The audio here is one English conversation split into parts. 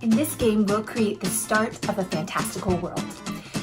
In this game, we'll create the start of a fantastical world.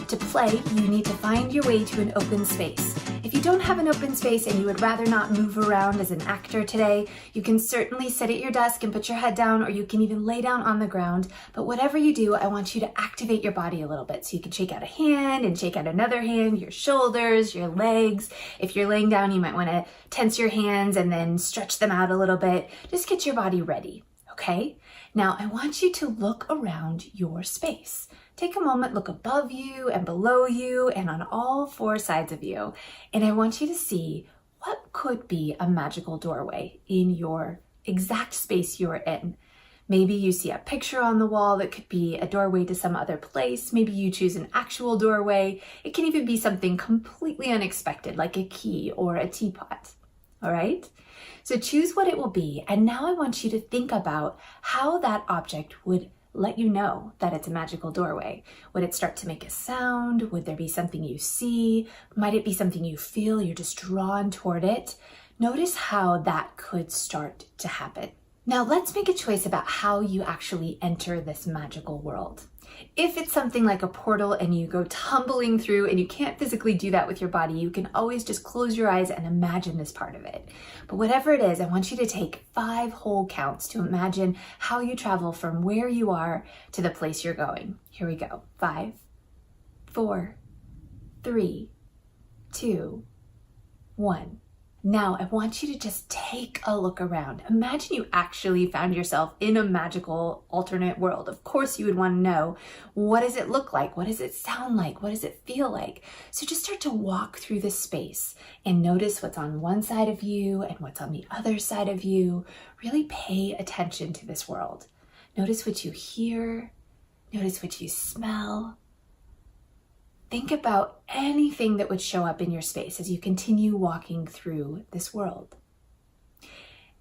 To play, you need to find your way to an open space. If you don't have an open space and you would rather not move around as an actor today, you can certainly sit at your desk and put your head down, or you can even lay down on the ground. But whatever you do, I want you to activate your body a little bit. So you can shake out a hand and shake out another hand, your shoulders, your legs. If you're laying down, you might want to tense your hands and then stretch them out a little bit. Just get your body ready, okay? Now, I want you to look around your space. Take a moment, look above you and below you and on all four sides of you. And I want you to see what could be a magical doorway in your exact space you're in. Maybe you see a picture on the wall that could be a doorway to some other place. Maybe you choose an actual doorway. It can even be something completely unexpected, like a key or a teapot. All right? So choose what it will be. And now I want you to think about how that object would let you know that it's a magical doorway. Would it start to make a sound? Would there be something you see? Might it be something you feel? You're just drawn toward it. Notice how that could start to happen. Now let's make a choice about how you actually enter this magical world. If it's something like a portal and you go tumbling through and you can't physically do that with your body, you can always just close your eyes and imagine this part of it. But whatever it is, I want you to take 5 whole counts to imagine how you travel from where you are to the place you're going. Here we go. 5, 4, 3, 2, 1. Now, I want you to just take a look around. Imagine you actually found yourself in a magical alternate world. Of course, you would want to know, what does it look like? What does it sound like? What does it feel like? So just start to walk through this space and notice what's on one side of you and what's on the other side of you. Really pay attention to this world. Notice what you hear. Notice what you smell. Think about anything that would show up in your space as you continue walking through this world.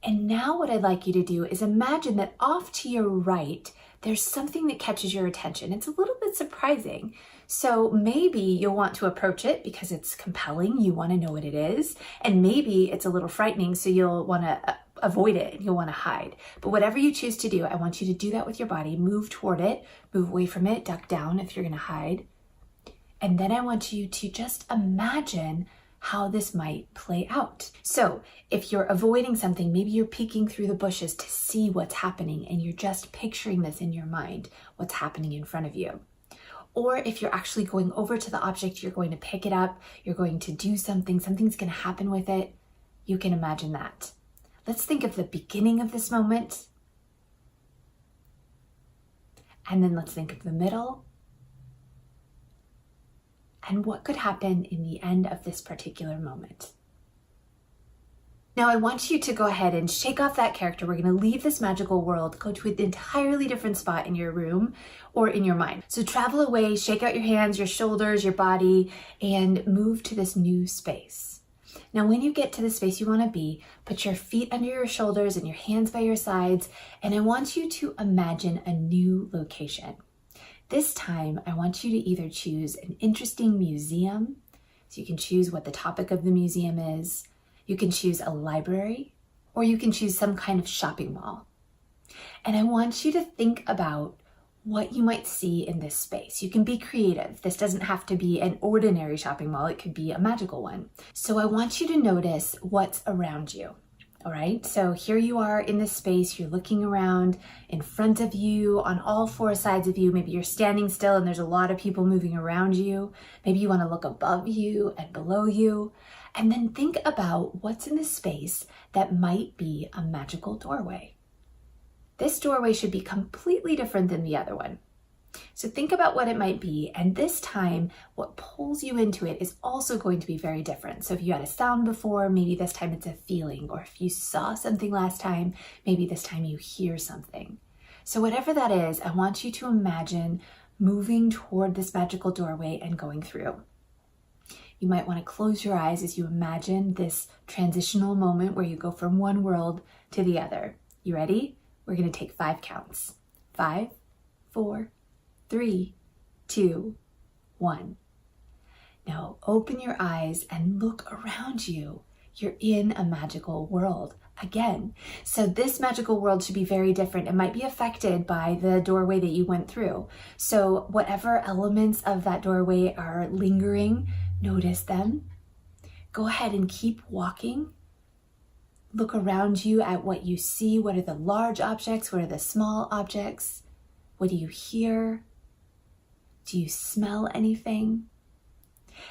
And now what I'd like you to do is imagine that off to your right, there's something that catches your attention. It's a little bit surprising. So maybe you'll want to approach it because it's compelling. You want to know what it is. And maybe it's a little frightening, so you'll want to avoid it. You'll want to hide. But whatever you choose to do, I want you to do that with your body. Move toward it, move away from it, duck down if you're going to hide. And then I want you to just imagine how this might play out. So if you're avoiding something, maybe you're peeking through the bushes to see what's happening and you're just picturing this in your mind, what's happening in front of you. Or if you're actually going over to the object, you're going to pick it up, you're going to do something, something's going to happen with it, you can imagine that. Let's think of the beginning of this moment. And then let's think of the middle. And what could happen in the end of this particular moment. Now I want you to go ahead and shake off that character. We're going to leave this magical world, go to an entirely different spot in your room or in your mind. So travel away, shake out your hands, your shoulders, your body, and move to this new space. Now when you get to the space you want to be, put your feet under your shoulders and your hands by your sides, and I want you to imagine a new location. This time, I want you to either choose an interesting museum, so you can choose what the topic of the museum is, you can choose a library, or you can choose some kind of shopping mall. And I want you to think about what you might see in this space. You can be creative. This doesn't have to be an ordinary shopping mall. It could be a magical one. So I want you to notice what's around you. All right, so here you are in this space, you're looking around in front of you, on all four sides of you. Maybe you're standing still and there's a lot of people moving around you. Maybe you want to look above you and below you. And then think about what's in this space that might be a magical doorway. This doorway should be completely different than the other one. So think about what it might be, and this time what pulls you into it is also going to be very different. So if you had a sound before, maybe this time it's a feeling, or if you saw something last time, maybe this time you hear something. So whatever that is, I want you to imagine moving toward this magical doorway and going through. You might want to close your eyes as you imagine this transitional moment where you go from one world to the other. You ready? We're going to take 5 counts. 5, 4, 3, 2, 1. Now open your eyes and look around you. You're in a magical world, again. So this magical world should be very different. It might be affected by the doorway that you went through. So whatever elements of that doorway are lingering, notice them. Go ahead and keep walking. Look around you at what you see. What are the large objects? What are the small objects? What do you hear? Do you smell anything?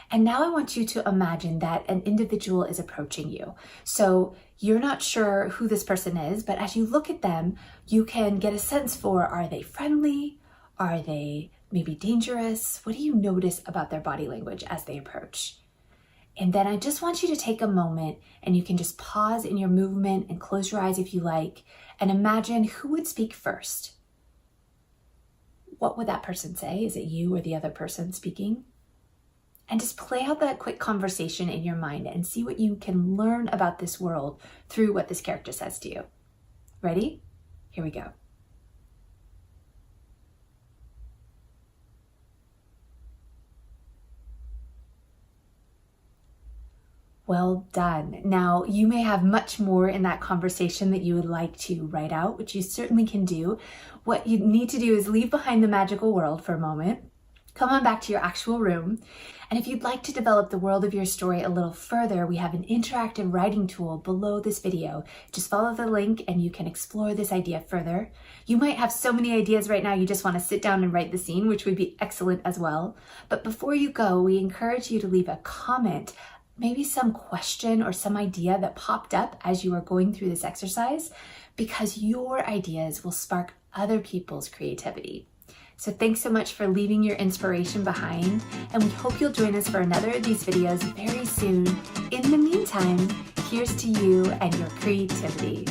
And now I want you to imagine that an individual is approaching you. So you're not sure who this person is, but as you look at them, you can get a sense for, are they friendly? Are they maybe dangerous? What do you notice about their body language as they approach? And then I just want you to take a moment, and you can just pause in your movement and close your eyes if you like, and imagine who would speak first. What would that person say? Is it you or the other person speaking? And just play out that quick conversation in your mind and see what you can learn about this world through what this character says to you. Ready? Here we go. Well done. Now, you may have much more in that conversation that you would like to write out, which you certainly can do. What you need to do is leave behind the magical world for a moment. Come on back to your actual room. And if you'd like to develop the world of your story a little further, we have an interactive writing tool below this video. Just follow the link and you can explore this idea further. You might have so many ideas right now you just want to sit down and write the scene, which would be excellent as well. But before you go, we encourage you to leave a comment, maybe some question or some idea that popped up as you are going through this exercise, because your ideas will spark other people's creativity. So thanks so much for leaving your inspiration behind, and we hope you'll join us for another of these videos very soon. In the meantime, here's to you and your creativity.